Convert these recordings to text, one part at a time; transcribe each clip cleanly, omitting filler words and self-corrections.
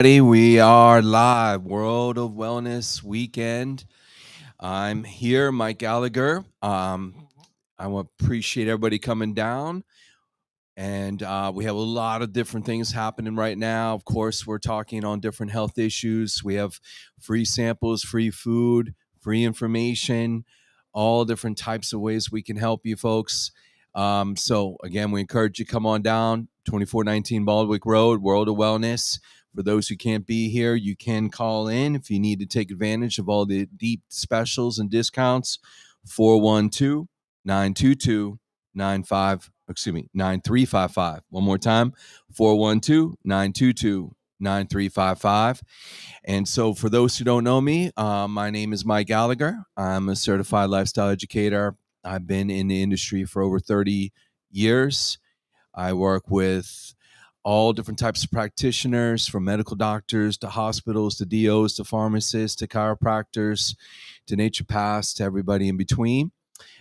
We are live, World of Wellness weekend. I'm here, Mike Gallagher. I appreciate everybody coming down. And we have a lot of different things happening right now. Of course, we're talking on different health issues. We have free samples, free food, free information, all different types of ways we can help you folks. So, again, we encourage you to come on down, 2419 Baldwick Road, World of Wellness. For those who can't be here, you can call in if you need to take advantage of all the deep specials and discounts. 412 922 9355. One more time, 412-922-9355. And so for those who don't know me, my name is Mike Gallagher. I'm a certified lifestyle educator. I've been in the industry for over 30 years. I work with all different types of practitioners, from medical doctors to hospitals to DOs to pharmacists to chiropractors to naturopaths to everybody in between.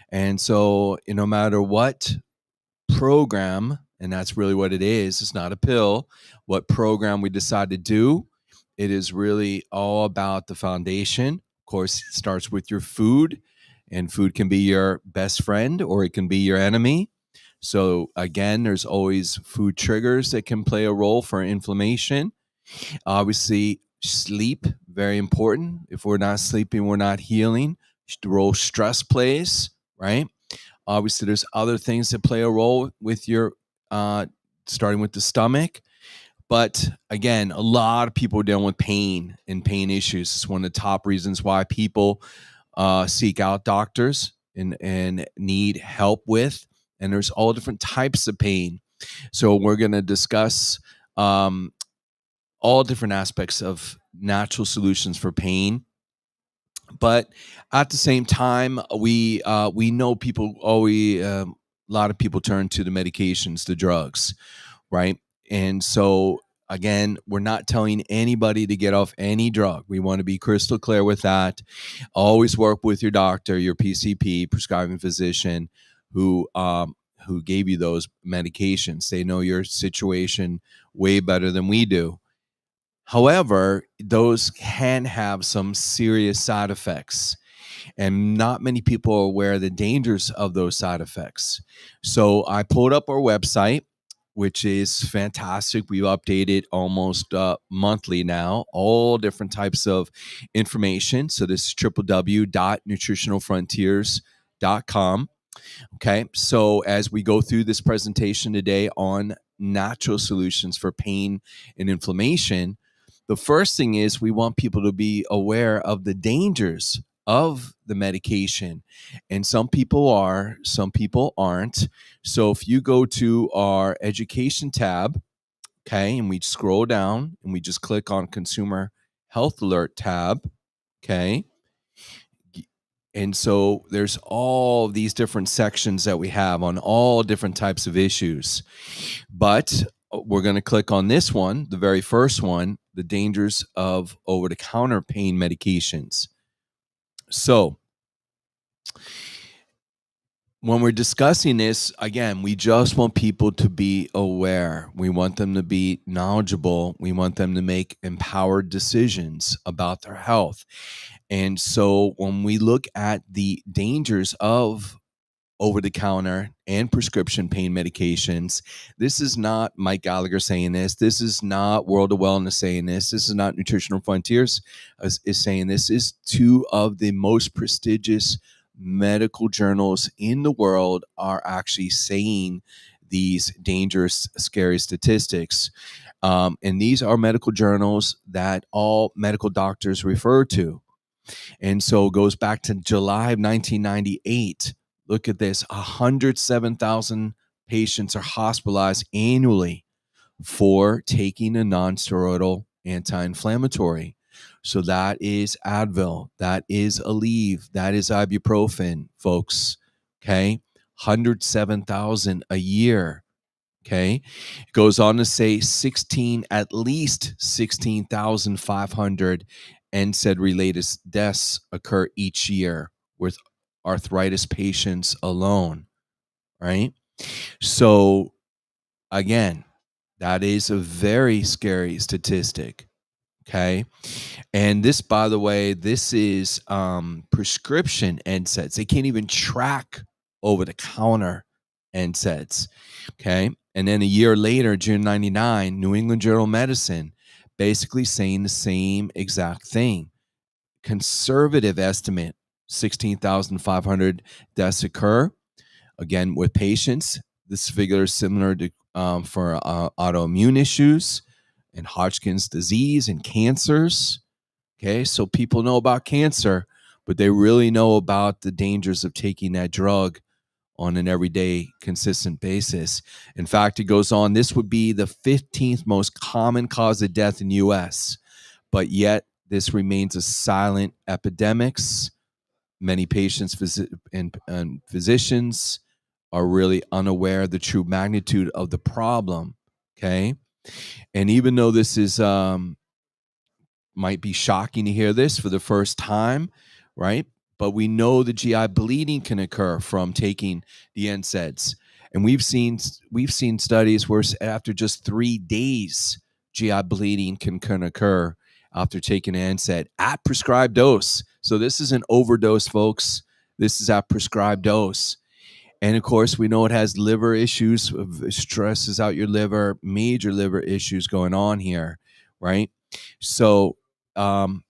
And so, no matter what program, and that's really what it is, it's not a pill, what program we decide to do, it is really all about the foundation. Of course, it starts with your food, and food can be your best friend or it can be your enemy. So, again, there's always food triggers that can play a role for inflammation. Obviously, sleep, very important. If we're not sleeping, we're not healing. The role stress plays, right? Obviously, there's other things that play a role with your, starting with the stomach. But again, a lot of people are dealing with pain and pain issues. It's one of the top reasons why people seek out doctors and need help with. And there's all different types of pain. So we're going to discuss all different aspects of natural solutions for pain. But at the same time, we know people always, a lot of people turn to the medications, the drugs, right? And so again, we're not telling anybody to get off any drug. We want to be crystal clear with that. Always work with your doctor, your PCP, prescribing physician, who gave you those medications. They know your situation way better than we do. However, those can have some serious side effects, and not many people are aware of the dangers of those side effects. So I pulled up our website, which is fantastic. We update it almost monthly now, all different types of information. So this is www.nutritionalfrontiers.com. Okay. So as we go through this presentation today on natural solutions for pain and inflammation, the first thing is we want people to be aware of the dangers of the medication. And some people are, some people aren't. So if you go to our education tab, okay, and we scroll down and we just click on Consumer Health Alert tab, okay. And so there's all these different sections that we have on all different types of issues. But we're going to click on this one, the very first one, the dangers of over-the-counter pain medications. So when we're discussing this, again, we just want people to be aware. We want them to be knowledgeable. We want them to make empowered decisions about their health. And so when we look at the dangers of over-the-counter and prescription pain medications, this is not Mike Gallagher saying this. This is not World of Wellness saying this. This is not Nutritional Frontiers is saying this. This is two of the most prestigious medical journals in the world are actually saying these dangerous, scary statistics. And these are medical journals that all medical doctors refer to. And so it goes back to July of 1998. Look at this, 107,000 patients are hospitalized annually for taking a nonsteroidal anti-inflammatory. So that is Advil, that is Aleve, that is ibuprofen, folks. Okay, 107,000 a year. Okay, it goes on to say at least 16,500 NSAID related deaths occur each year with arthritis patients alone, right? So again, that is a very scary statistic. Okay. And this, by the way, this is prescription NSAIDs. They can't even track over the counter NSAIDs. Okay. And then a year later, June 99, New England Journal of Medicine basically saying the same exact thing. Conservative estimate 16,500 deaths occur. Again, with patients, this figure is similar to for autoimmune issues and Hodgkin's disease and cancers. Okay, so people know about cancer, but they really know about the dangers of taking that drug on an everyday, consistent basis. In fact, it goes on, this would be the 15th most common cause of death in the US, but yet this remains a silent epidemic. Many patients and physicians are really unaware of the true magnitude of the problem. Okay. And even though this is might be shocking to hear this for the first time, right? But we know the GI bleeding can occur from taking the NSAIDs. And we've seen studies where after just 3 days, GI bleeding can occur after taking an NSAID at prescribed dose. So this is an overdose, folks. This is at prescribed dose. And of course, we know it has liver issues, stresses out your liver, major liver issues going on here, right? So, um,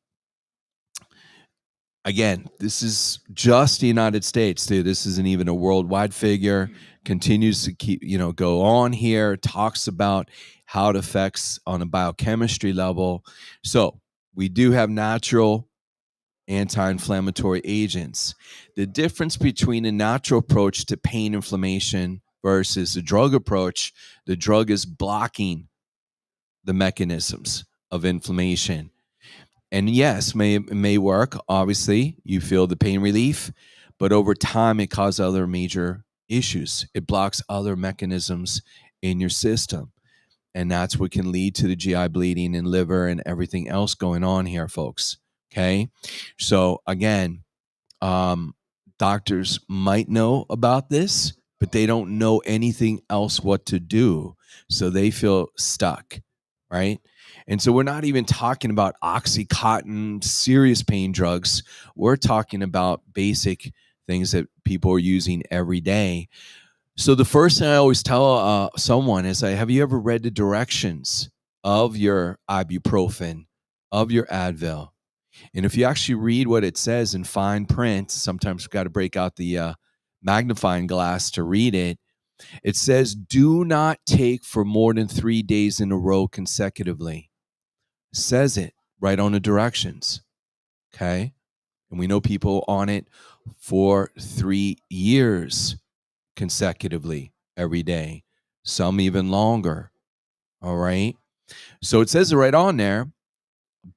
again, this is just the United States, dude. This isn't even a worldwide figure. Continues to go on here, talks about how it affects on a biochemistry level. So we do have natural anti-inflammatory agents. The difference between a natural approach to pain inflammation versus a drug approach, the drug is blocking the mechanisms of inflammation. And yes, may work. Obviously, you feel the pain relief, but over time, it causes other major issues. It blocks other mechanisms in your system. And that's what can lead to the GI bleeding and liver and everything else going on here, folks. Okay. So, again, um, doctors might know about this, but they don't know anything else what to do. So they feel stuck, right? And so we're not even talking about Oxycontin, serious pain drugs. We're talking about basic things that people are using every day. So the first thing I always tell someone is, have you ever read the directions of your ibuprofen, of your Advil? And if you actually read what it says in fine print, sometimes we've got to break out the magnifying glass to read it. It says, do not take for more than 3 days in a row consecutively. It says it right on the directions. Okay. And we know people on it for 3 years consecutively every day, some even longer. All right. So it says it right on there,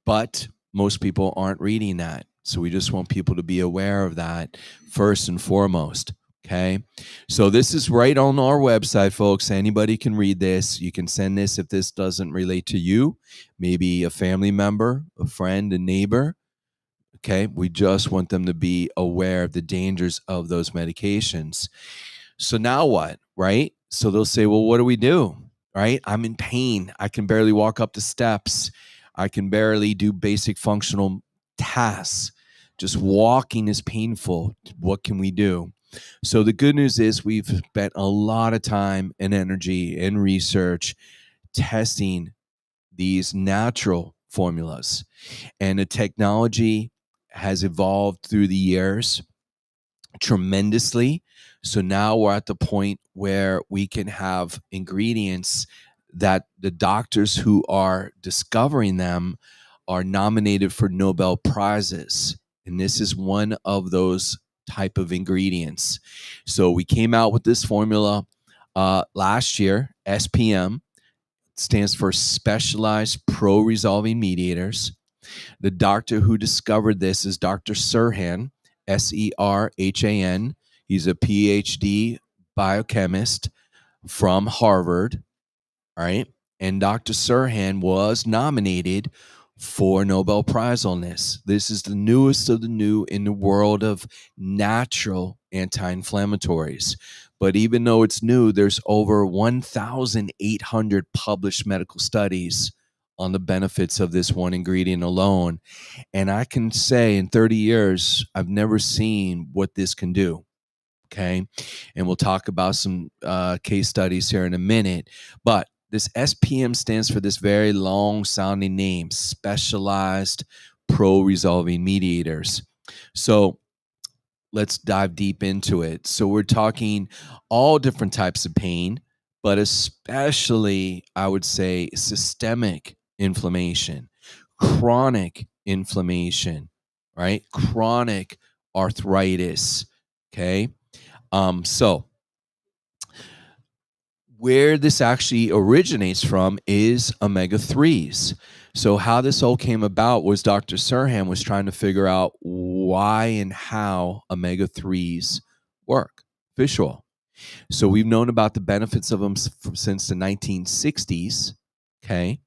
but most people aren't reading that. So we just want people to be aware of that first and foremost. Okay. So this is right on our website, folks. Anybody can read this. You can send this if this doesn't relate to you, maybe a family member, a friend, a neighbor. Okay. We just want them to be aware of the dangers of those medications. So now what? Right. So they'll say, well, what do we do? Right. I'm in pain. I can barely walk up the steps. I can barely do basic functional tasks. Just walking is painful. What can we do? So the good news is we've spent a lot of time and energy and research testing these natural formulas. And the technology has evolved through the years tremendously. So now we're at the point where we can have ingredients that the doctors who are discovering them are nominated for Nobel Prizes. And this is one of those type of ingredients. So we came out with this formula last year. SPM stands for Specialized Pro-Resolving Mediators. The doctor who discovered this is Dr. Serhan, Serhan. He's a PhD biochemist from Harvard, all right? And Dr. Serhan was nominated for Nobel Prize on this. This is the newest of the new in the world of natural anti-inflammatories. But even though it's new, there's over 1,800 published medical studies on the benefits of this one ingredient alone. And I can say in 30 years, I've never seen what this can do. Okay. And we'll talk about some case studies here in a minute. But this SPM stands for this very long sounding name, Specialized Pro Resolving Mediators. So let's dive deep into it. So we're talking all different types of pain, but especially, I would say, systemic inflammation, chronic inflammation, right? Chronic arthritis. Okay. So where this actually originates from is omega 3s. So, how this all came about was Dr. Serhan was trying to figure out why and how omega 3s work, fish oil. So, we've known about the benefits of them since the 1960s. Okay.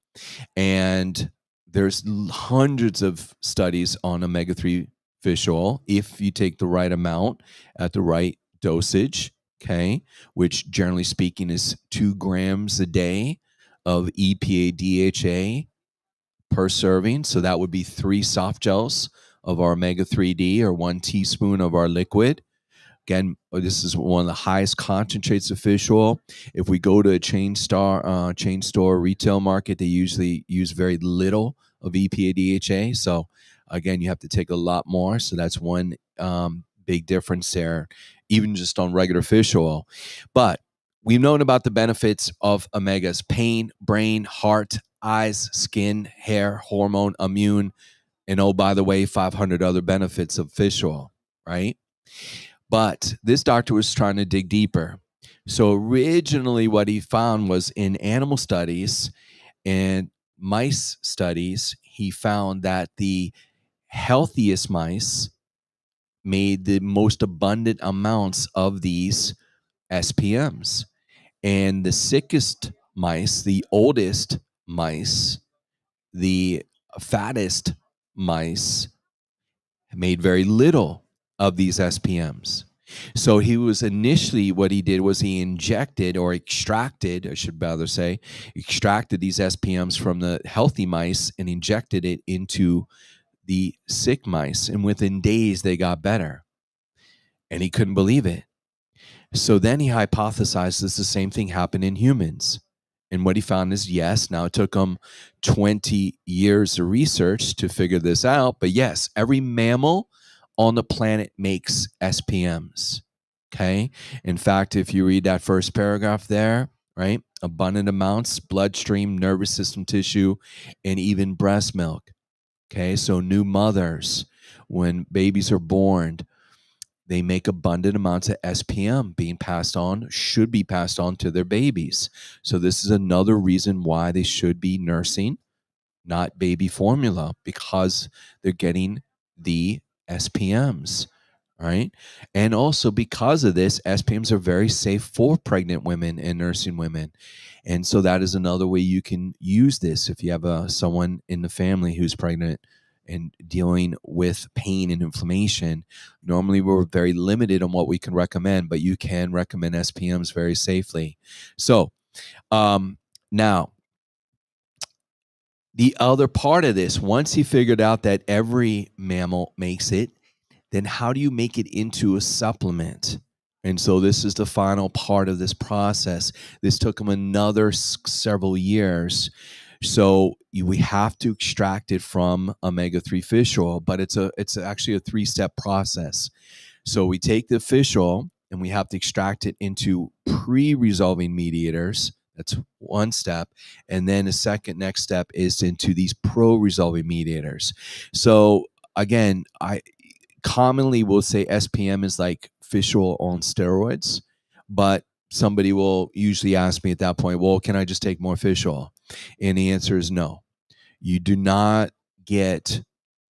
And there's hundreds of studies on omega 3 fish oil if you take the right amount at the right dosage, okay, which generally speaking is 2 grams a day of EPA DHA per serving. So that would be 3 soft gels of our omega 3D or 1 teaspoon of our liquid. Again, this is one of the highest concentrates of fish oil. If we go to a chain store retail market, they usually use very little of EPA DHA. So again, you have to take a lot more. So that's one big difference there, even just on regular fish oil. But we've known about the benefits of omegas: pain, brain, heart, eyes, skin, hair, hormone, immune, and oh, by the way, 500 other benefits of fish oil, right? But this doctor was trying to dig deeper. So originally, what he found was in animal studies and mice studies, he found that the healthiest mice made the most abundant amounts of these SPMs. And the sickest mice, the oldest mice, the fattest mice made very little of these SPMs. So he was initially, what he did was he injected or extracted, I should rather say, extracted these SPMs from the healthy mice and injected it into the sick mice. And within days, they got better. And he couldn't believe it. So then he hypothesized this the same thing happened in humans. And what he found is yes, now it took him 20 years of research to figure this out. But yes, every mammal on the planet makes SPMs. Okay. In fact, if you read that first paragraph there, right, abundant amounts, bloodstream, nervous system tissue, and even breast milk. Okay. So new mothers, when babies are born, they make abundant amounts of SPM being passed on, should be passed on to their babies. So this is another reason why they should be nursing, not baby formula, because they're getting the SPMs, right? And also because of this, SPMs are very safe for pregnant women and nursing women. And so that is another way you can use this if you have someone in the family who's pregnant and dealing with pain and inflammation. Normally, we're very limited on what we can recommend, but you can recommend SPMs very safely. So now, the other part of this, once he figured out that every mammal makes it, then how do you make it into a supplement? And so this is the final part of this process. This took him another several years. So we have to extract it from omega-3 fish oil, but it's actually a 3-step process. So we take the fish oil and we have to extract it into pre-resolving mediators. That's one step. And then the next step is into these pro-resolving mediators. So again, I commonly will say SPM is like fish oil on steroids, but somebody will usually ask me at that point, well, can I just take more fish oil? And the answer is no. You do not get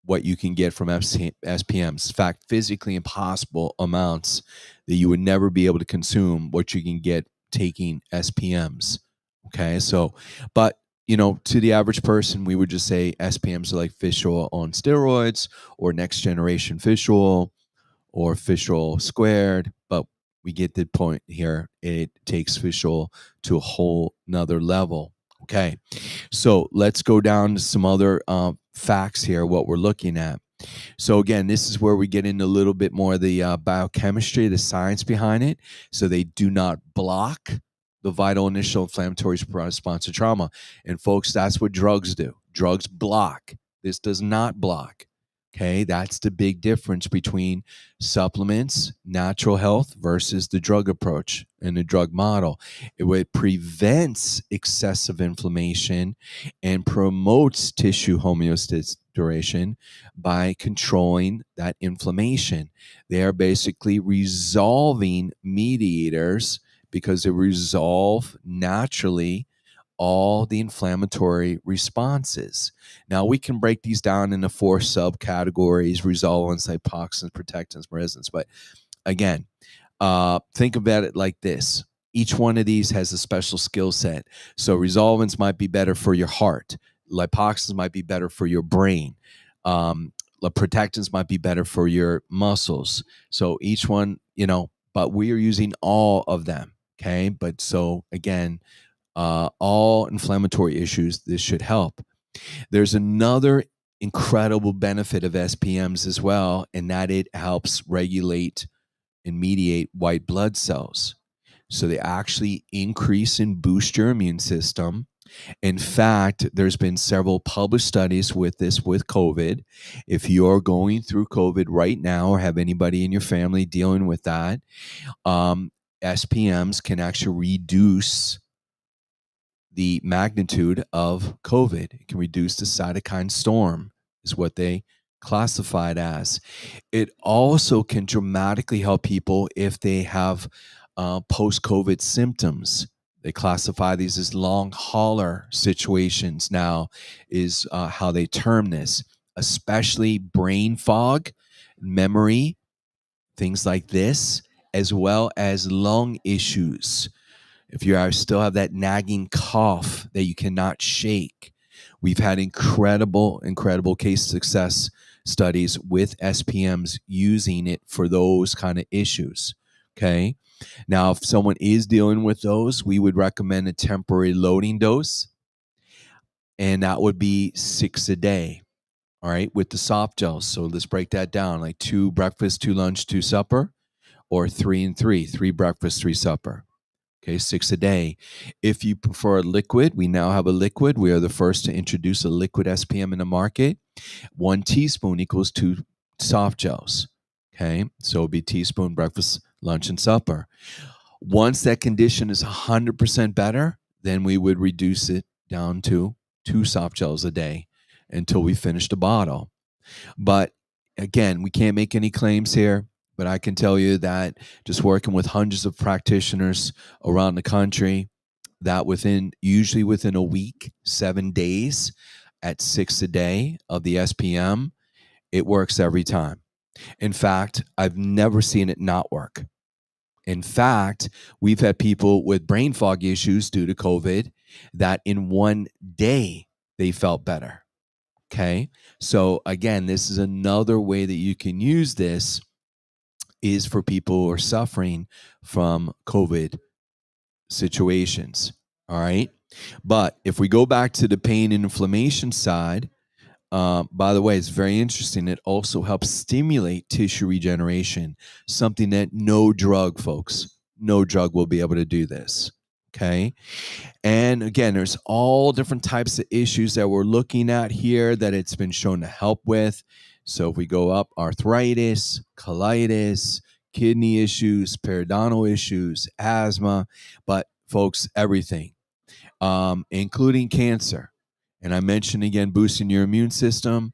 what you can get from SPMs. In fact, physically impossible amounts that you would never be able to consume what you can get taking SPMs. Okay, so, but to the average person, we would just say SPMs are like fish oil on steroids or next generation fish oil or fish oil squared. But we get the point here. It takes fish oil to a whole nother level. Okay. So let's go down to some other facts here, what we're looking at. So again, this is where we get into a little bit more of the biochemistry, the science behind it. So they do not block the vital initial inflammatory response to trauma. And folks, that's what drugs do. Drugs block. This does not block. Okay, that's the big difference between supplements, natural health versus the drug approach and the drug model. It prevents excessive inflammation and promotes tissue homeostasis duration by controlling that inflammation. They are basically resolving mediators because they resolve naturally all the inflammatory responses. Now, we can break these down into 4 subcategories: resolvents, hypoxins, protectants, resins. But again, think about it like this. Each one of these has a special skill set. So resolvents might be better for your heart. Lipoxins might be better for your brain. The protectants might be better for your muscles. So each one, but we are using all of them. Okay. But so again, all inflammatory issues, this should help. There's another incredible benefit of SPMs as well, and that it helps regulate and mediate white blood cells. So they actually increase and boost your immune system. In fact, there's been several published studies with this with COVID. If you're going through COVID right now or have anybody in your family dealing with that, SPMs can actually reduce the magnitude of COVID. It can reduce the cytokine storm, is what they classify it as. It also can dramatically help people if they have post-COVID symptoms. They classify these as long hauler situations now, is how they term this, especially brain fog, memory, things like this, as well as lung issues. If you still have that nagging cough that you cannot shake, we've had incredible case success studies with SPMs using it for those kind of issues. Okay. Now, if someone is dealing with those, we would recommend a temporary loading dose, and that would be 6 a day. All right, with the soft gels. So let's break that down, like 2 breakfast, 2 lunch, 2 supper, or 3 and 3, 3 breakfast, 3 supper. Okay, 6 a day. If you prefer a liquid, we now have a liquid. We are the first to introduce a liquid SPM in the market. 1 teaspoon equals 2 soft gels. Okay, so it'll be teaspoon, breakfast, lunch, and supper. Once that condition is 100% better, then we would reduce it down to 2 soft gels a day until we finish the bottle. But again, we can't make any claims here, but I can tell you that just working with hundreds of practitioners around the country, that usually within a week, 7 days at 6 a day of the SPM, it works every time. In fact, I've never seen it not work. In fact, we've had people with brain fog issues due to COVID that in 1 day they felt better. Okay. So again, this is another way that you can use this, is for people who are suffering from COVID situations. All right. But if we go back to the pain and inflammation side, by the way, it's very interesting. It also helps stimulate tissue regeneration, something that no drug, folks, no drug will be able to do this. Okay. And again, there's all different types of issues that we're looking at here that it's been shown to help with. So if we go up, arthritis, colitis, kidney issues, periodontal issues, asthma, but folks, everything, including cancer. And I mentioned again, boosting your immune system.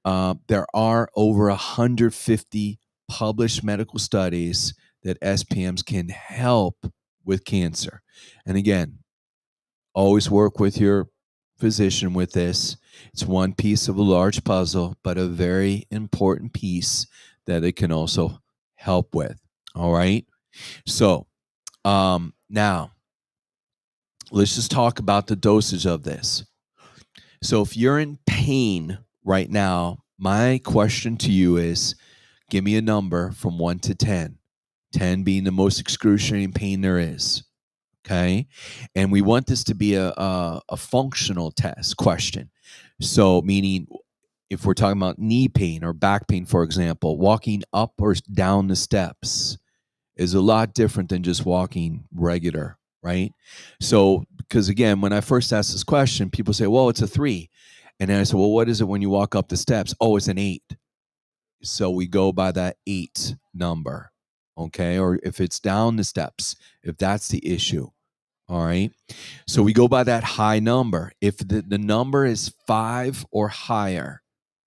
There are over 150 published medical studies that SPMs can help with cancer. And again, always work with your physician with this. It's one piece of a large puzzle, but a very important piece that it can also help with. All right. So now let's just talk about the dosage of this. So if you're in pain right now, my question to you is, give me a number from 1 to 10, 10 being the most excruciating pain there is. Okay. And we want this to be a functional test question. So, meaning if we're talking about knee pain or back pain, for example, walking up or down the steps is a lot different than just walking regular, right? So, because again, when I first asked this question, people say, well, it's a 3. And then I said, well, what is it when you walk up the steps? Oh, it's an 8. So we go by that 8 number, okay? Or if it's down the steps, if that's the issue, all right? So we go by that high number. If the number is 5 or higher,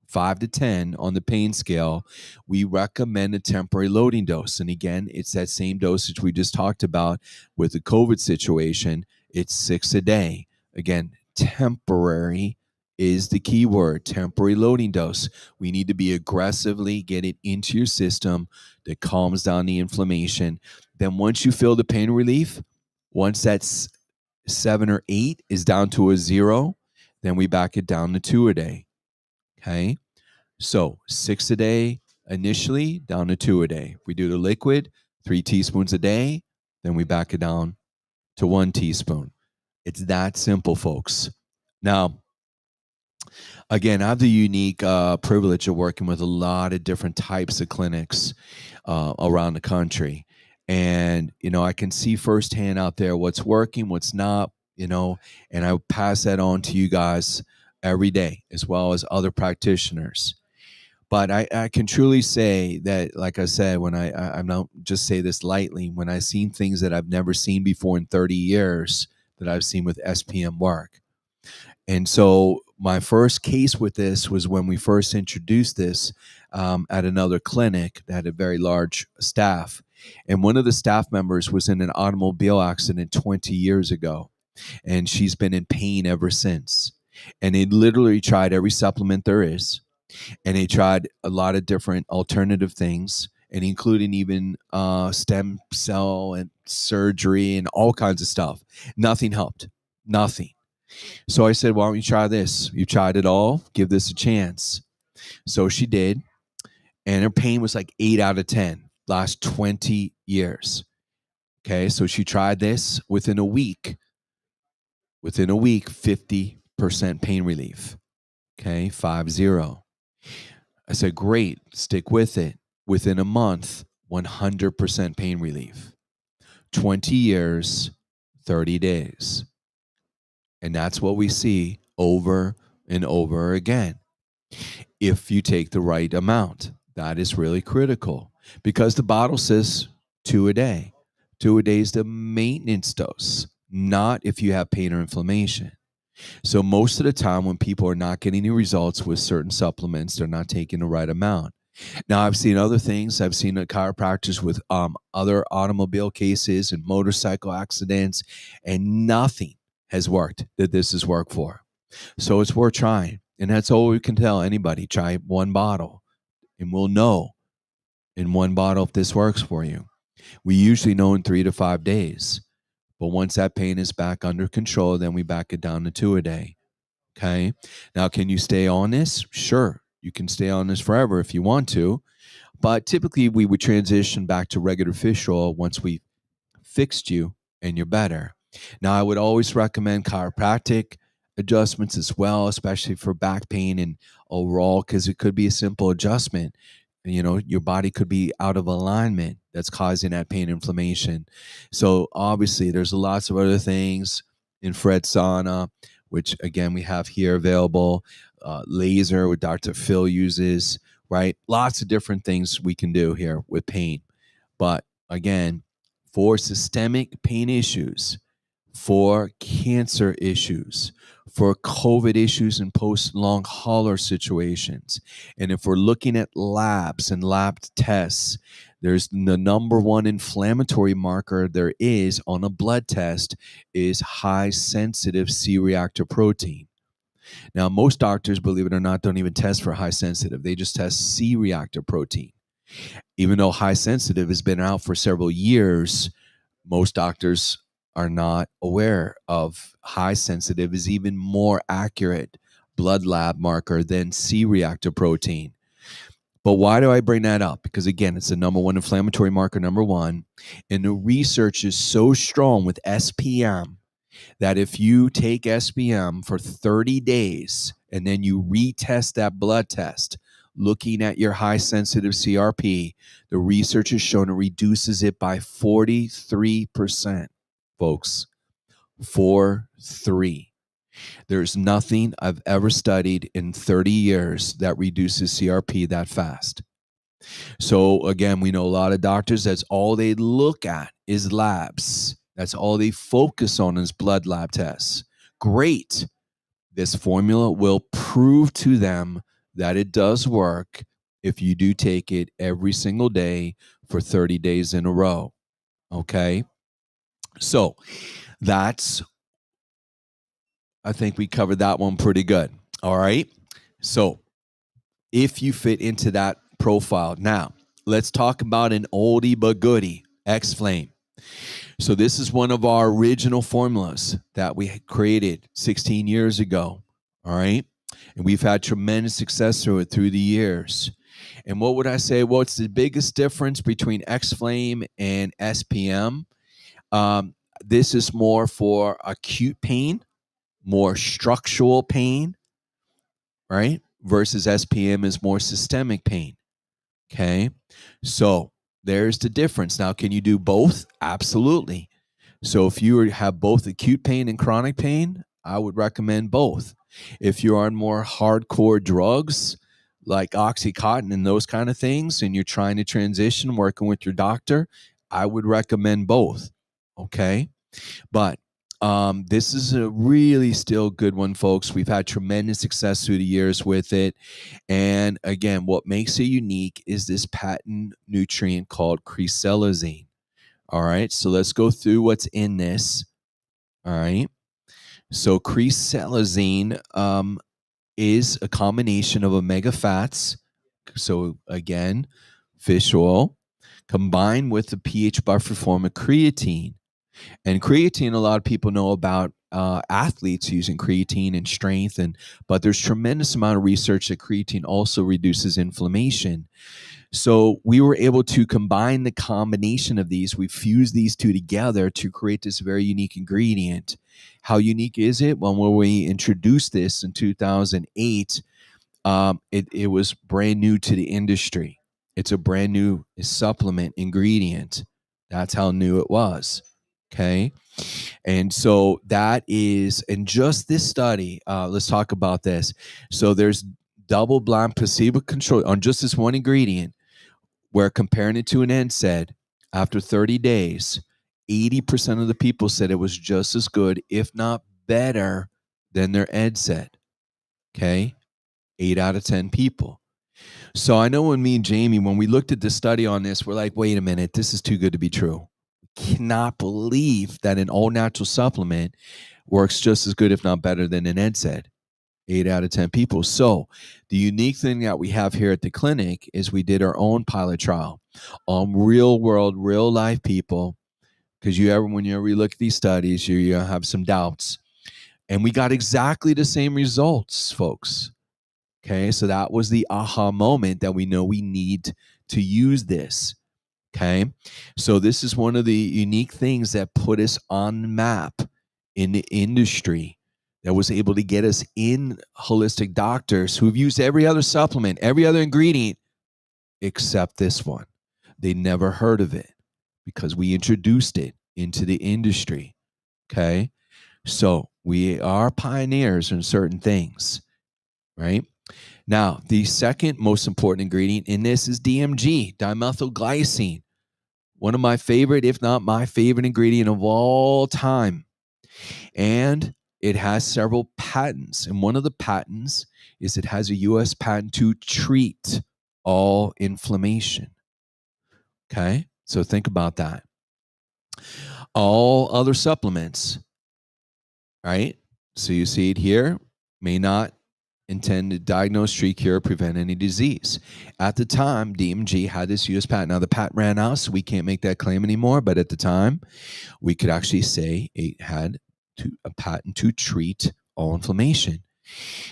5 to 10 on the pain scale, we recommend a temporary loading dose. And again, it's that same dosage we just talked about with the COVID situation. It's 6 a day. Again, temporary is the key word, temporary loading dose. We need to be aggressively get it into your system that calms down the inflammation. Then once you feel the pain relief, once that's 7 or 8 is down to a 0, then we back it down to 2 a day. Okay. So 6 a day initially, down to 2 a day. If we do the liquid, 3 teaspoons a day, then we back it down to 1 teaspoon. It's that simple, folks. Now, again, I have the unique privilege of working with a lot of different types of clinics around the country. And, I can see firsthand out there what's working, what's not, and I pass that on to you guys every day, as well as other practitioners. But I can truly say that, like I said, when I don't just say this lightly, when I've seen things that I've never seen before in 30 years that I've seen with SPM work. And so my first case with this was when we first introduced this at another clinic that had a very large staff. And one of the staff members was in an automobile accident 20 years ago. And she's been in pain ever since. And they literally tried every supplement there is. And they tried a lot of different alternative things, and including even stem cell and surgery and all kinds of stuff. Nothing helped. Nothing. So I said, why don't you try this? You tried it all. Give this a chance. So she did. And her pain was like 8 out of 10 last 20 years. Okay. So she tried this within a week. Within a week, 50% pain relief. Okay. 50. I said, great. Stick with it. Within a month, 100% pain relief. 20 years, 30 days. And that's what we see over and over again. If you take the right amount, that is really critical because the bottle says 2 a day. 2 a day is the maintenance dose, not if you have pain or inflammation. So most of the time when people are not getting the results with certain supplements, they're not taking the right amount. Now, I've seen other things. I've seen a chiropractors with other automobile cases and motorcycle accidents, and nothing has worked that this has worked for. So it's worth trying. And that's all we can tell anybody. Try one bottle, and we'll know in one bottle if this works for you. We usually know in 3 to 5 days. But once that pain is back under control, then we back it down to 2 a day. Okay. Now, can you stay on this? Sure. You can stay on this forever if you want to. But typically, we would transition back to regular fish oil once we fixed you and you're better. Now, I would always recommend chiropractic adjustments as well, especially for back pain and overall, because it could be a simple adjustment. Your body could be out of alignment that's causing that pain inflammation. So obviously, there's lots of other things. Infrared sauna, which again we have here available. Laser, what Dr. Phil uses, right? Lots of different things we can do here with pain. But again, for systemic pain issues, for cancer issues, for COVID issues and post-long hauler situations. And if we're looking at labs and lab tests, there's the number one inflammatory marker there is on a blood test is high sensitive C-reactive protein. Now, most doctors, believe it or not, don't even test for high sensitive. They just test C-reactive protein. Even though high sensitive has been out for several years, most doctors are not aware of high sensitive is even more accurate blood lab marker than C-reactive protein. But why do I bring that up? Because again, it's the number one inflammatory marker, number one. And the research is so strong with SPM that if you take SPM for 30 days and then you retest that blood test, looking at your high sensitive CRP, the research has shown it reduces it by 43%, folks. 43. There's nothing I've ever studied in 30 years that reduces CRP that fast. So again, we know a lot of doctors, that's all they look at is labs. That's all they focus on is blood lab tests. Great. This formula will prove to them that it does work if you do take it every single day for 30 days in a row. Okay. So that's, I think we covered that one pretty good. All right. So if you fit into that profile, now let's talk about an oldie but goodie, X-Flame. So this is one of our original formulas that we created 16 years ago. All right. And we've had tremendous success through it through the years. And what would I say? What's the biggest difference between X-Flame and SPM? This is more for acute pain, more structural pain, right? Versus SPM is more systemic pain. Okay. So there's the difference. Now, can you do both? Absolutely. So if you have both acute pain and chronic pain, I would recommend both. If you're on more hardcore drugs like Oxycontin and those kind of things, and you're trying to transition working with your doctor, I would recommend both. Okay. But this is a really still good one, folks. We've had tremendous success through the years with it. And again, what makes it unique is this patent nutrient called creselazine. All right, so let's go through what's in this. All right, so creselazine is a combination of omega fats. So again, fish oil combined with the pH buffer form of creatine. And creatine, a lot of people know about athletes using creatine and strength, but there's tremendous amount of research that creatine also reduces inflammation. So we were able to combine the combination of these. We fused these two together to create this very unique ingredient. How unique is it? Well, when we introduced this in 2008, it was brand new to the industry. It's a brand new supplement ingredient. That's how new it was. Okay. And so that is, and just this study, let's talk about this. So there's double blind placebo control on just this one ingredient, where comparing it to an NSAID, after 30 days, 80% of the people said it was just as good, if not better, than their NSAID. Okay. 8 out of 10 people. So I know when me and Jamie, when we looked at the study on this, we're like, wait a minute, this is too good to be true. Cannot believe that an all natural supplement works just as good, if not better, than an NSAID. 8 out of 10 people. So the unique thing that we have here at the clinic is we did our own pilot trial on real world, real life people. Because when you ever look at these studies, you have some doubts. And we got exactly the same results, folks. Okay, so that was the aha moment that we know we need to use this. Okay, so this is one of the unique things that put us on the map in the industry, that was able to get us in holistic doctors who've used every other supplement, every other ingredient, except this one. They never heard of it because we introduced it into the industry. Okay, so we are pioneers in certain things, right? Now, the second most important ingredient in this is DMG, dimethylglycine. One of my favorite, if not my favorite ingredient of all time. And it has several patents. And one of the patents is it has a US patent to treat all inflammation. Okay? So think about that. All other supplements, right? So you see it here, may not intend to diagnose, treat, cure, prevent any disease. At the time, DMG had this US patent. Now the patent ran out, so we can't make that claim anymore. But at the time, we could actually say it had a patent to treat all inflammation.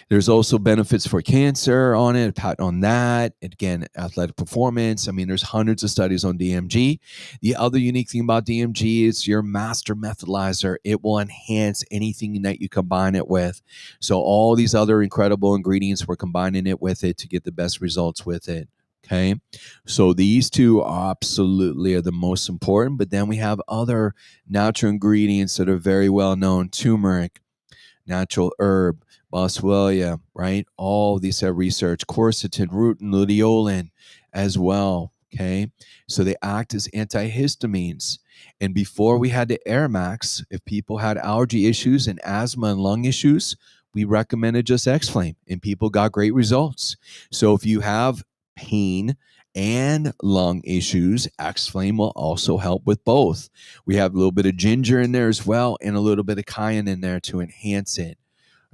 There's also benefits for cancer on it, pat on that. Again, athletic performance. I mean, there's hundreds of studies on DMG. The other unique thing about DMG is your master methylizer. It will enhance anything that you combine it with. So all these other incredible ingredients, we're combining it with it to get the best results with it. Okay. So these two absolutely are the most important, but then we have other natural ingredients that are very well known. Turmeric, natural herb, boswellia, right? All these have research, quercetin, rutin, luteolin as well. Okay. So they act as antihistamines. And before we had the Air Max, if people had allergy issues and asthma and lung issues, we recommended just X-Flame and people got great results. So if you have pain and lung issues, X-Flame will also help with both. We have a little bit of ginger in there as well and a little bit of cayenne in there to enhance it.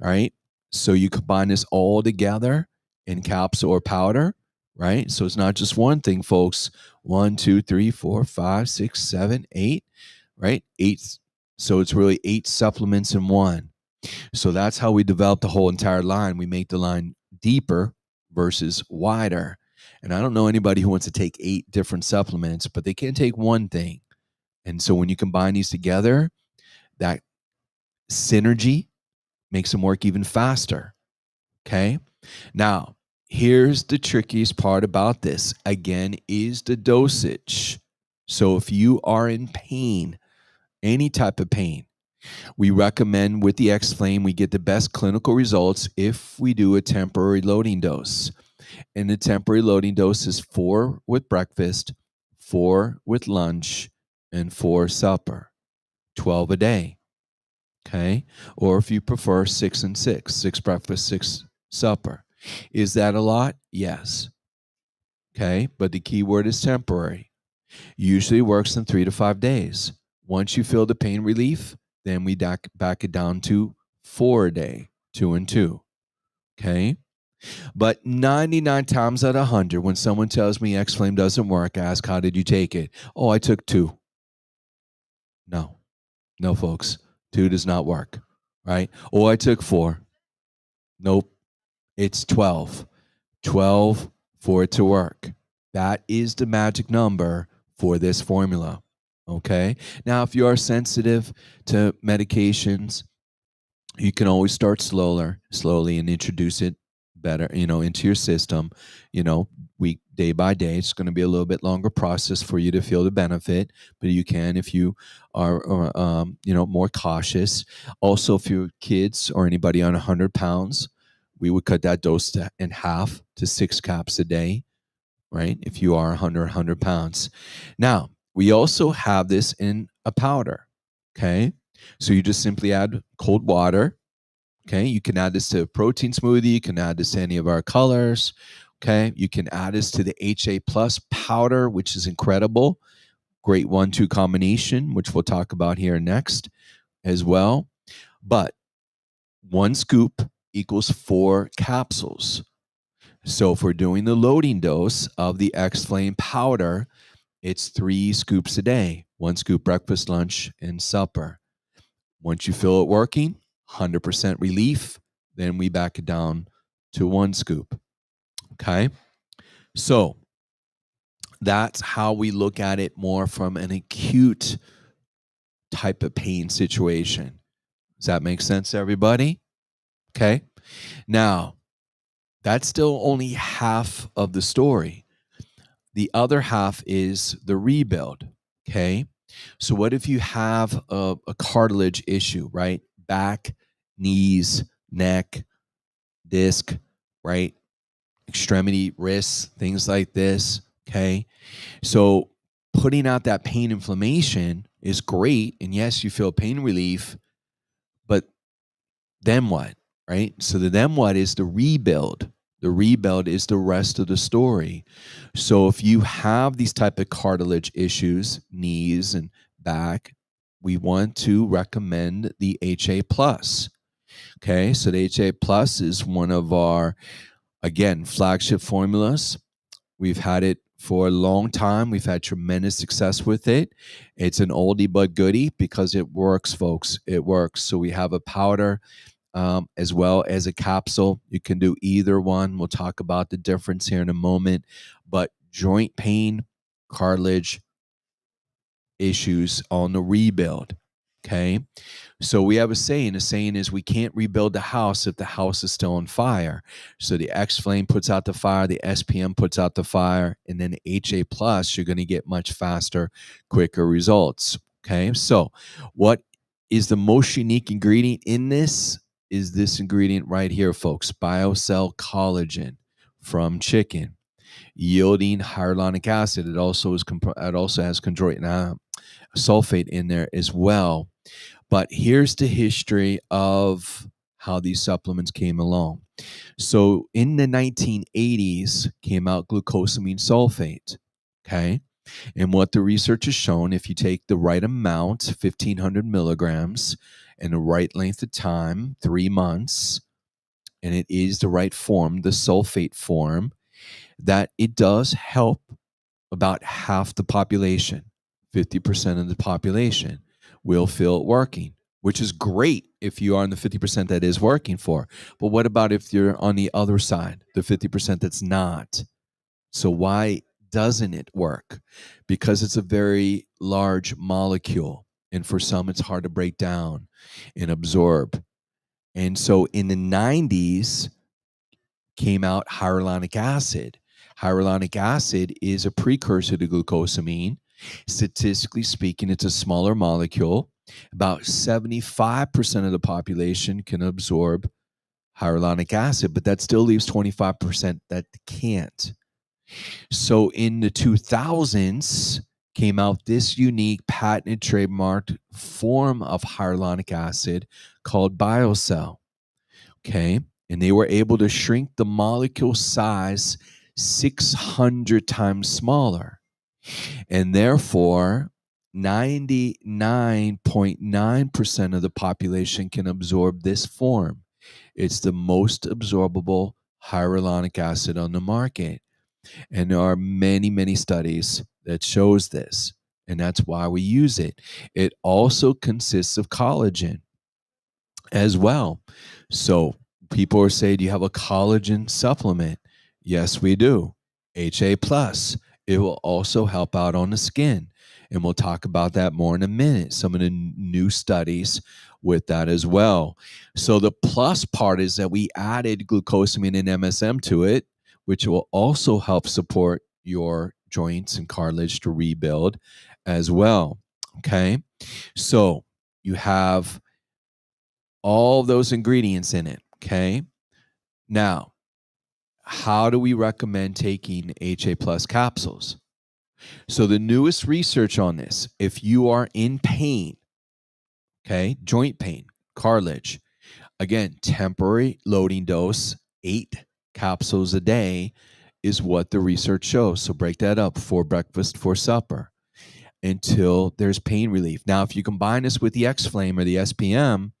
All right. So you combine this all together in capsule or powder, right? So it's not just one thing, folks. 1, 2, 3, 4, 5, 6, 7, 8, right? 8. So it's really 8 supplements in one. So that's how we develop the whole entire line. We make the line deeper versus wider. And I don't know anybody who wants to take 8 different supplements, but they can't take one thing. And so when you combine these together, that synergy makes them work even faster. Okay. Now, here's the trickiest part about this, again, is the dosage. So if you are in pain, any type of pain, we recommend with the X-Flame, we get the best clinical results if we do a temporary loading dose. And the temporary loading dose is 4 with breakfast, 4 with lunch, and 4 supper, 12 a day. Okay. Or if you prefer 6 and 6, 6 breakfast, 6 supper. Is that a lot? Yes. Okay. But the key word is temporary. Usually works in 3 to 5 days. Once you feel the pain relief, then we back it down to 4 a day, 2 and 2. Okay. But 99 times out of 100, when someone tells me X-Flame doesn't work, I ask, how did you take it? Oh, I took 2. No, folks. 2 does not work. Right? Oh, I took 4. Nope. It's 12. 12 for it to work. That is the magic number for this formula. Okay. Now, if you are sensitive to medications, you can always start slowly and introduce it better, into your system, week, day by day. It's going to be a little bit longer process for you to feel the benefit, but you can if you are, more cautious. Also, if you're kids or anybody on 100 pounds, we would cut that dose in half to 6 caps a day, right? If you are 100 pounds. Now, we also have this in a powder, okay? So you just simply add cold water, okay? You can add this to a protein smoothie. You can add this to any of our colors, okay? You can add this to the HA Plus powder, which is incredible. Great 1-2 combination, which we'll talk about here next as well. But 1 scoop equals 4 capsules. So if we're doing the loading dose of the X-Flame powder, it's 3 scoops a day, 1 scoop breakfast, lunch, and supper. Once you feel it working, 100% relief, then we back it down to 1 scoop. Okay. So that's how we look at it more from an acute type of pain situation. Does that make sense, everybody? Okay. Now, that's still only half of the story. The other half is the rebuild. Okay. So what if you have a cartilage issue, right? Back, knees, neck, disc, right? Extremity, wrists, things like this. Okay. So putting out that pain inflammation is great. And yes, you feel pain relief, but then what? Right? So the then what is the rebuild. The rebuild is the rest of the story. So if you have these type of cartilage issues, knees and back, we want to recommend the HA Plus. Okay, so the HA Plus is one of our, again, flagship formulas. We've had it for a long time. We've had tremendous success with it. It's an oldie but goodie because it works, folks. It works. So we have a powder as well as a capsule. You can do either one. We'll talk about the difference here in a moment. But joint pain, cartilage issues on the rebuild. Okay. So we have a saying. The saying is we can't rebuild the house if the house is still on fire. So the X flame puts out the fire, the SPM puts out the fire, and then HA plus, you're going to get much faster, quicker results. Okay. So what is the most unique ingredient in this? Is this ingredient right here, folks? BioCell collagen from chicken, yielding hyaluronic acid. It also has chondroitin sulfate in there as well. But here's the history of how these supplements came along. So in the 1980s came out glucosamine sulfate. Okay. And what the research has shown, if you take the right amount, 1,500 milligrams, and the right length of time, 3 months, and it is the right form, the sulfate form, that it does help about half the population. 50% of the population will feel it working, which is great if you are in the 50% that is working for. But what about if you're on the other side, the 50% that's not? So why doesn't it work? Because it's a very large molecule. And for some, it's hard to break down and absorb. And so in the 90s came out hyaluronic acid. Hyaluronic acid is a precursor to glucosamine. Statistically speaking, it's a smaller molecule. About 75% of the population can absorb hyaluronic acid, but that still leaves 25% that can't. So in the 2000s came out this unique patented trademarked form of hyaluronic acid called BioCell. Okay. And they were able to shrink the molecule size 600 times smaller. And therefore, 99.9% of the population can absorb this form. It's the most absorbable hyaluronic acid on the market. And there are many, many studies that shows this. And that's why we use it. It also consists of collagen as well. So people are saying, do you have a collagen supplement? Yes, we do. HA plus. It will also help out on the skin. And we'll talk about that more in a minute. Some of the new studies with that as well. So the plus part is that we added glucosamine and MSM to it, which will also help support your joints and cartilage to rebuild as well. Okay. So you have all those ingredients in it. Okay. Now, how do we recommend taking HA plus capsules? So the newest research on this, if you are in pain, okay, joint pain, cartilage, again, temporary loading dose, 8 capsules a day is what the research shows. So break that up for breakfast, for supper, until there's pain relief. Now, if you combine this with the X Flame or the SPM,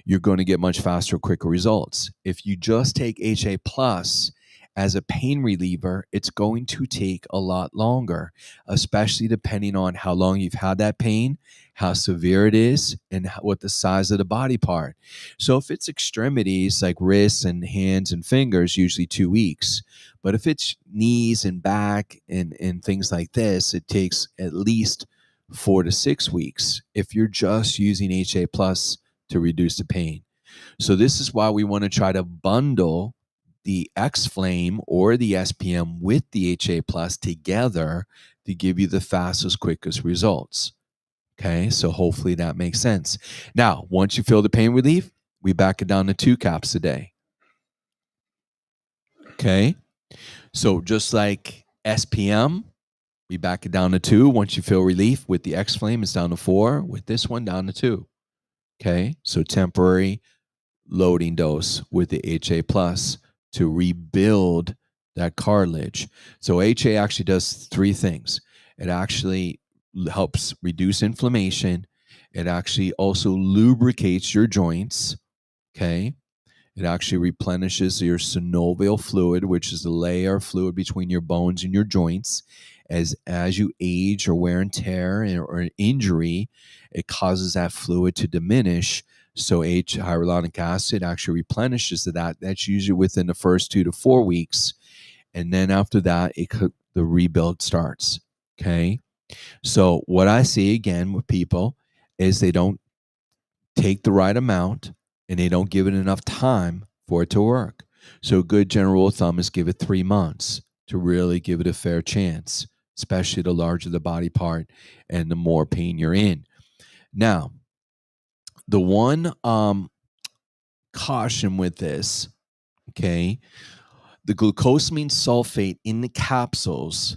you're going to get much faster, quicker results. If you just take HA plus as a pain reliever, it's going to take a lot longer, especially depending on how long you've had that pain, how severe it is, and what the size of the body part. So if it's extremities like wrists and hands and fingers, usually 2 weeks. But if it's knees and back and things like this, it takes at least 4 to 6 weeks if you're just using HA plus to reduce the pain. So this is why we want to try to bundle the X Flame or the SPM with the HA plus together to give you the fastest, quickest results. Okay, so hopefully that makes sense. Now, once you feel the pain relief, we back it down to 2 caps a day. Okay, so just like SPM, we back it down to 2. Once you feel relief with the X Flame, it's down to 4. With this one, down to 2. Okay, so temporary loading dose with the HA plus to rebuild that cartilage. So HA actually does 3 things. It actually helps reduce inflammation. It actually also lubricates your joints. Okay. It actually replenishes your synovial fluid, which is the layer of fluid between your bones and your joints. As you age or wear and tear or an injury, it causes that fluid to diminish. So hyaluronic acid actually replenishes that. That's usually within the first 2 to 4 weeks. And then after that, the rebuild starts. Okay. So what I see again with people is they don't take the right amount and they don't give it enough time for it to work. So a good general rule of thumb is give it 3 months to really give it a fair chance, especially the larger the body part and the more pain you're in. Now, the one caution with this, okay, the glucosamine sulfate in the capsules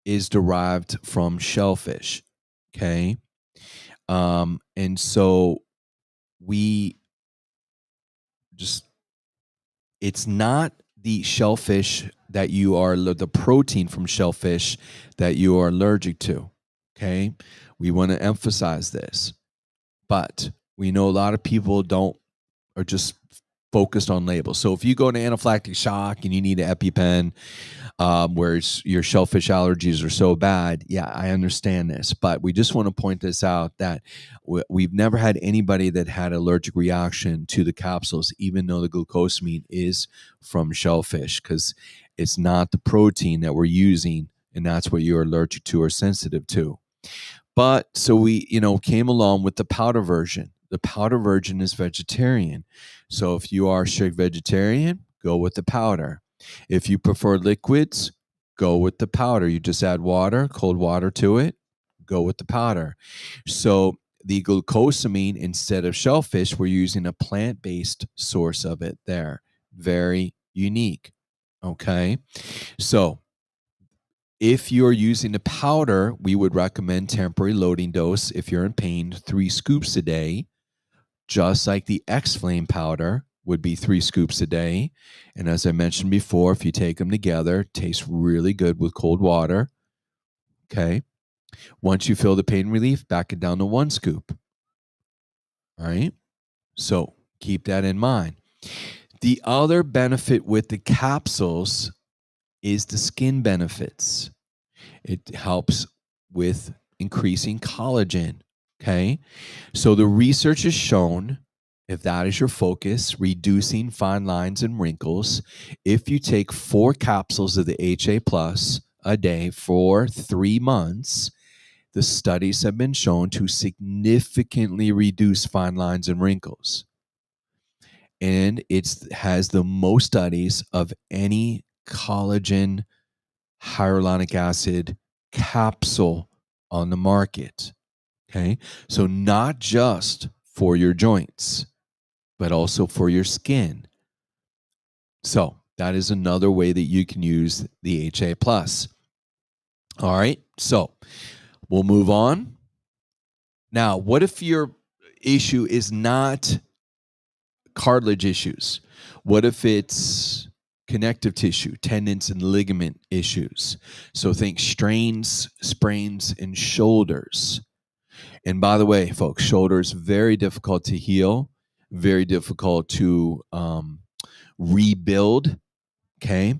is derived from shellfish, okay? And so we just, it's not the shellfish that you are, the protein from shellfish that you are allergic to, okay? We want to emphasize this. But we know a lot of people are just focused on labels. So if you go to anaphylactic shock and you need an EpiPen, where your shellfish allergies are so bad, yeah, I understand this. But we just want to point this out that we've never had anybody that had allergic reaction to the capsules, even though the glucosamine is from shellfish, because it's not the protein that we're using, and that's what you're allergic to or sensitive to. But so we, came along with the powder version. The powder version is vegetarian. So if you are strict vegetarian, go with the powder. If you prefer liquids, go with the powder. You just add water, cold water to it, go with the powder. So the glucosamine, instead of shellfish, we're using a plant-based source of it there. Very unique. Okay. So if you're using the powder, we would recommend temporary loading dose if you're in pain, 3 scoops a day, just like the X-Flame powder would be 3 scoops a day. And as I mentioned before, if you take them together, it tastes really good with cold water. Okay. Once you feel the pain relief, back it down to 1 scoop. All right. So keep that in mind. The other benefit with the capsules is the skin benefits. It helps with increasing collagen. Okay. So the research has shown, if that is your focus, reducing fine lines and wrinkles, if you take 4 capsules of the HA Plus a day for 3 months, the studies have been shown to significantly reduce fine lines and wrinkles. And it has the most studies of any collagen hyaluronic acid capsule on the market. Okay. So not just for your joints, but also for your skin. So that is another way that you can use the HA Plus. All right. So we'll move on. Now, what if your issue is not cartilage issues? What if it's connective tissue, tendons, and ligament issues? So think strains, sprains, and shoulders. And by the way, folks, shoulders, very difficult to heal, very difficult to rebuild. Okay.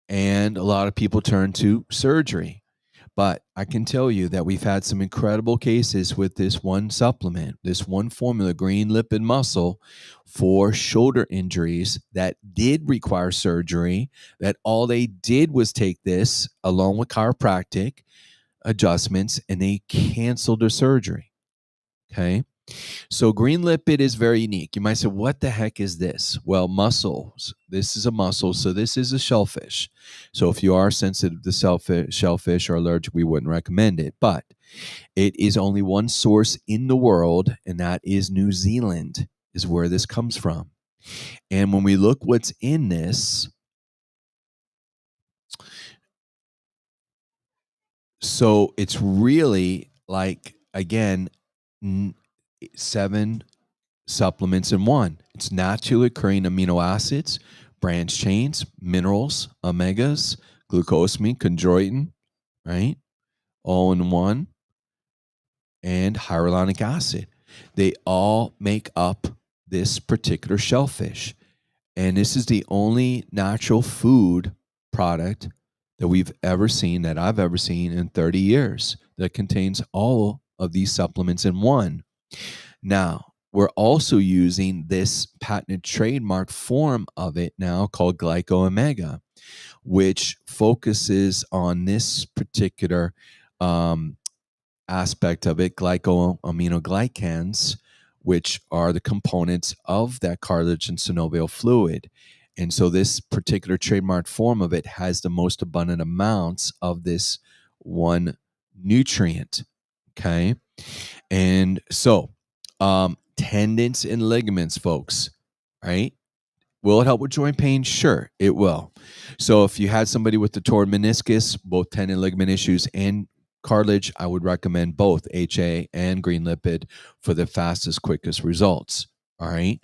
And a lot of people turn to surgery. But I can tell you that we've had some incredible cases with this one supplement, this one formula, Green Lipid Muscle, for shoulder injuries that did require surgery, that all they did was take this along with chiropractic adjustments and they canceled their surgery. Okay. So green lipid is very unique. You might say, what the heck is this? Well, mussels. This is a mussel. So this is a shellfish. So if you are sensitive to shellfish or allergic, we wouldn't recommend it. But it is only one source in the world, and that is New Zealand, is where this comes from. And when we look what's in this, so it's really like, again, 7 supplements in one. It's naturally occurring amino acids, branch chains, minerals, omegas, glucosamine, chondroitin, right? All in one, and hyaluronic acid. They all make up this particular shellfish. And this is the only natural food product that we've ever seen, that I've ever seen in 30 years, that contains all of these supplements in one. Now, we're also using this patented trademark form of it now called Glyco Omega, which focuses on this particular um, aspect of it, glycoaminoglycans, which are the components of that cartilage and synovial fluid. And so this particular trademark form of it has the most abundant amounts of this one nutrient. Okay. And so tendons and ligaments, folks, right? Will it help with joint pain? Sure, it will. So if you had somebody with the torn meniscus, both tendon ligament issues and cartilage, I would recommend both HA and green lipid for the fastest, quickest results. All right.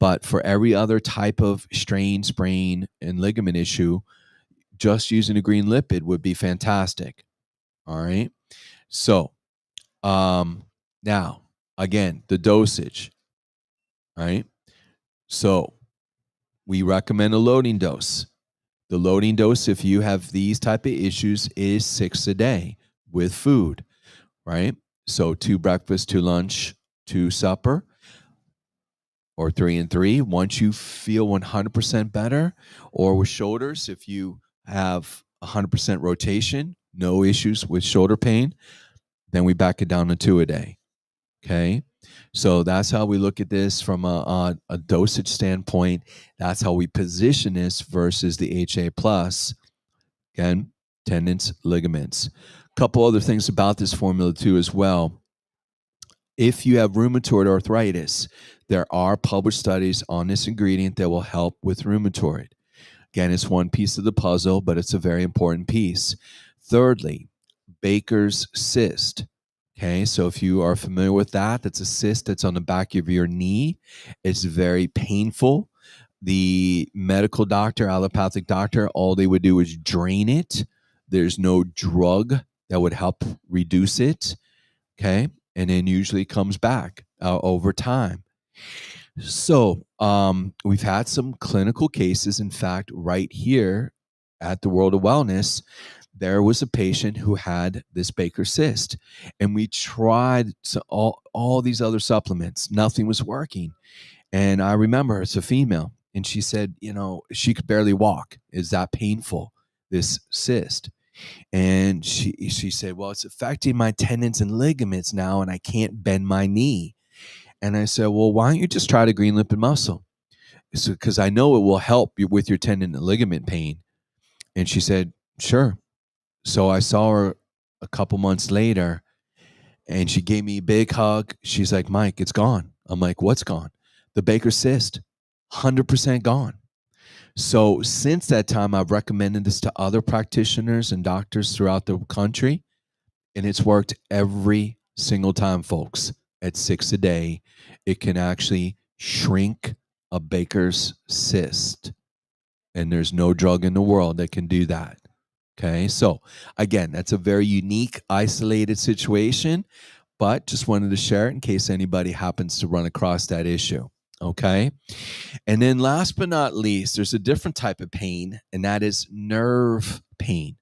But for every other type of strain, sprain, and ligament issue, just using a green lipid would be fantastic. All right. So now, again, the dosage, right? So we recommend a loading dose. The loading dose, if you have these type of issues, is 6 a day with food, right? So 2 breakfast, 2 lunch, 2 supper, or 3 and 3. Once you feel 100% better, or with shoulders, if you have 100% rotation, no issues with shoulder pain, then we back it down to 2 a day. Okay. So that's how we look at this from a dosage standpoint. That's how we position this versus the HA plus. Again, tendons, ligaments. A couple other things about this formula too as well. If you have rheumatoid arthritis, there are published studies on this ingredient that will help with rheumatoid. Again, it's one piece of the puzzle, but it's a very important piece. Thirdly, Baker's cyst. Okay, so if you are familiar with that, that's a cyst that's on the back of your knee. It's very painful. The medical doctor, allopathic doctor, all they would do is drain it. There's no drug that would help reduce it. Okay, and then usually comes back over time. So we've had some clinical cases. In fact, right here at the World of Wellness, there was a patient who had this Baker cyst, and we tried all these other supplements. Nothing was working. And I remember it's a female, and she said, she could barely walk. Is that painful, this cyst? And she said, well, it's affecting my tendons and ligaments now, and I can't bend my knee. And I said, well, why don't you just try the green lipid muscle? Because I know it will help you with your tendon and ligament pain. And she said, sure. So I saw her a couple months later, and she gave me a big hug. She's like, Mike, it's gone. I'm like, what's gone? The Baker cyst, 100% gone. So since that time, I've recommended this to other practitioners and doctors throughout the country, and it's worked every single time, folks. At 6 a day, it can actually shrink a Baker's cyst, and there's no drug in the world that can do that. Okay, so again, that's a very unique, isolated situation, but just wanted to share it in case anybody happens to run across that issue. Okay, and then last but not least, there's a different type of pain, and that is nerve pain,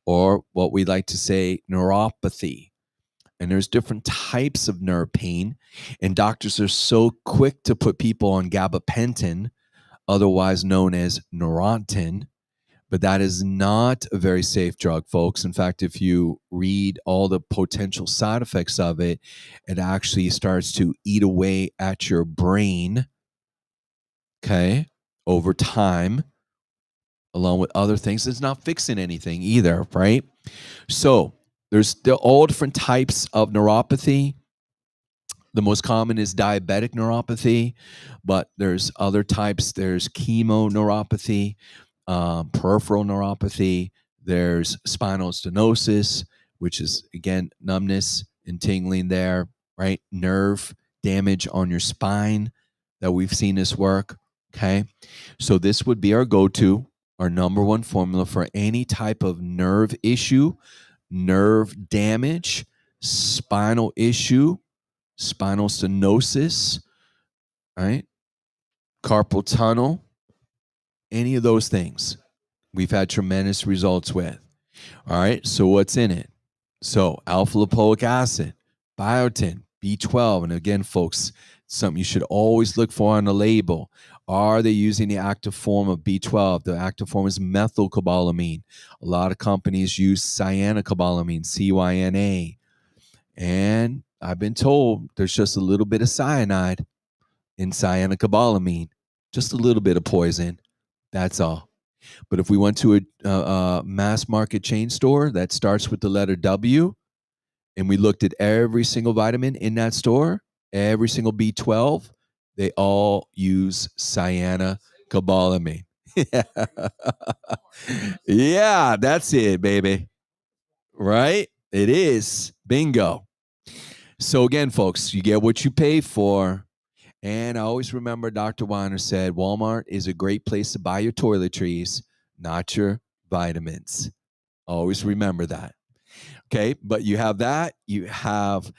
or what we like to say, neuropathy. And there's different types of nerve pain, and doctors are so quick to put people on gabapentin, otherwise known as Neurontin. But that is not a very safe drug, folks. In fact, if you read all the potential side effects of it, it actually starts to eat away at your brain, okay, over time, along with other things. It's not fixing anything either, right? So there's all different types of neuropathy. The most common is diabetic neuropathy, but there's other types. There's chemoneuropathy, peripheral neuropathy. There's spinal stenosis, which is, again, numbness and tingling there, right? Nerve damage on your spine that we've seen this work, okay? So this would be our go-to, our number one formula for any type of nerve issue, nerve damage, spinal issue, spinal stenosis, right? Carpal tunnel, any of those things we've had tremendous results with. All right, so what's in it? So alpha lipoic acid, biotin, B12, and again, folks, Something you should always look for on the label. Are they using the active form of B12? The active form is methylcobalamin. A lot of companies use cyanocobalamin, CYNA. And I've been told there's just a little bit of cyanide in cyanocobalamin, just a little bit of poison. That's all. But if we went to a mass market chain store that starts with the letter W, and we looked at every single vitamin in that store, every single B12, they all use cyanocobalamin. Yeah, that's it, baby. Right? It is. Bingo. So again, folks, you get what you pay for. And I always remember Dr. Weiner said Walmart is a great place to buy your toiletries, not your vitamins. Always remember that. Okay, but you have that. You have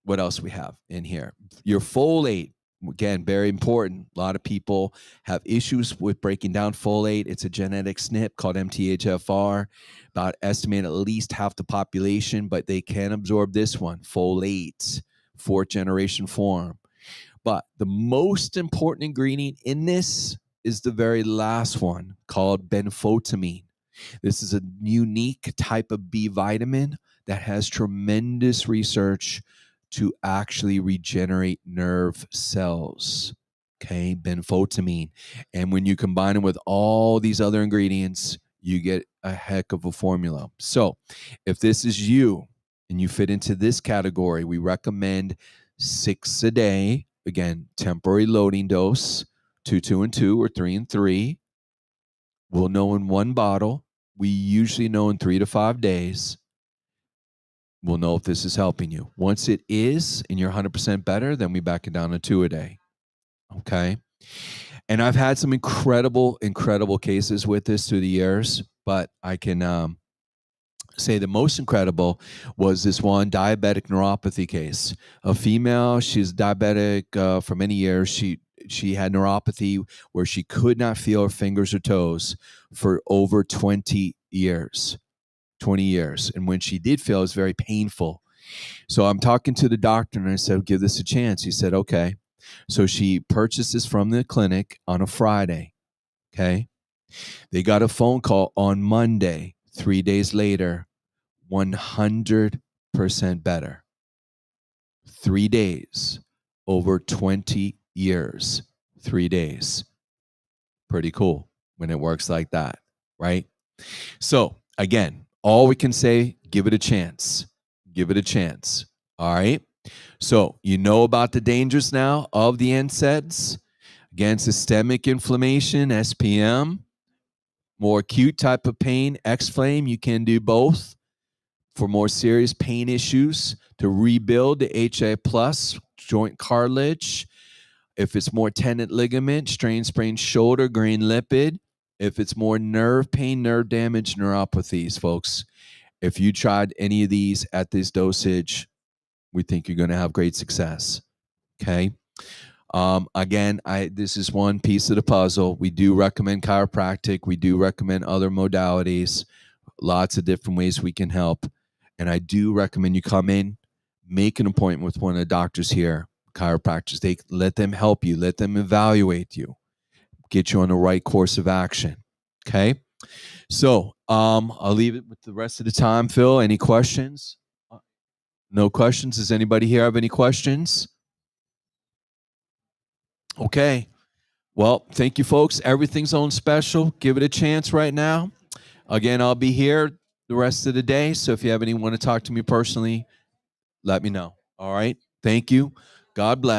what else we have in here? Your folate. Again, very important. A lot of people have issues with breaking down folate. It's a genetic SNP called MTHFR, about estimated at least half the population, but they can absorb this one, folate, fourth generation form. But the most important ingredient in this is the very last one called benfotiamine. This is a unique type of B vitamin that has tremendous research to actually regenerate nerve cells. Okay, benfotiamine. And when you combine it with all these other ingredients, you get a heck of a formula. So, if this is you and you fit into this category, we recommend 6 a day. Again, temporary loading dose, 2, 2, and 2, or 3 and 3. We'll know in one bottle. We usually know in 3 to 5 days. We'll know if this is helping you. Once it is and you're 100% better, then we back it down to 2 a day. Okay. And I've had some incredible cases with this through the years, but I can say the most incredible was this one diabetic neuropathy case. A female, she's diabetic for many years. She had neuropathy where she could not feel her fingers or toes for over 20 years. 20 years. And when she did feel, it was very painful. So I'm talking to the doctor and I said, give this a chance. He said, okay. So she purchased this from the clinic on a Friday. Okay. They got a phone call on Monday. 3 days later, 100% better. 3 days, over 20 years, 3 days. Pretty cool when it works like that, right? So again, all we can say, give it a chance. Give it a chance. All right. So you know about the dangers now of the NSAIDs. Again, systemic inflammation, SPM, more acute type of pain, X-Flame, you can do both. For more serious pain issues, to rebuild the HA plus joint cartilage. If it's more tendon ligament, strain, sprain shoulder, green lipid. If it's more nerve pain, nerve damage, neuropathies, folks. If you tried any of these at this dosage, we think you're going to have great success. Okay. Again, this is one piece of the puzzle. We do recommend chiropractic. We do recommend other modalities. Lots of different ways we can help. And I do recommend you come in, make an appointment with one of the doctors here, chiropractors. They let them help you, let them evaluate you, get you on the right course of action. Okay. So I'll leave it with the rest of the time. Phil, any questions? No questions. Does anybody here have any questions? Okay. Well, thank you, folks. Everything's on special. Give it a chance right now. Again, I'll be here the rest of the day. So if you have anyone to talk to me personally, let me know. All right. Thank you. God bless.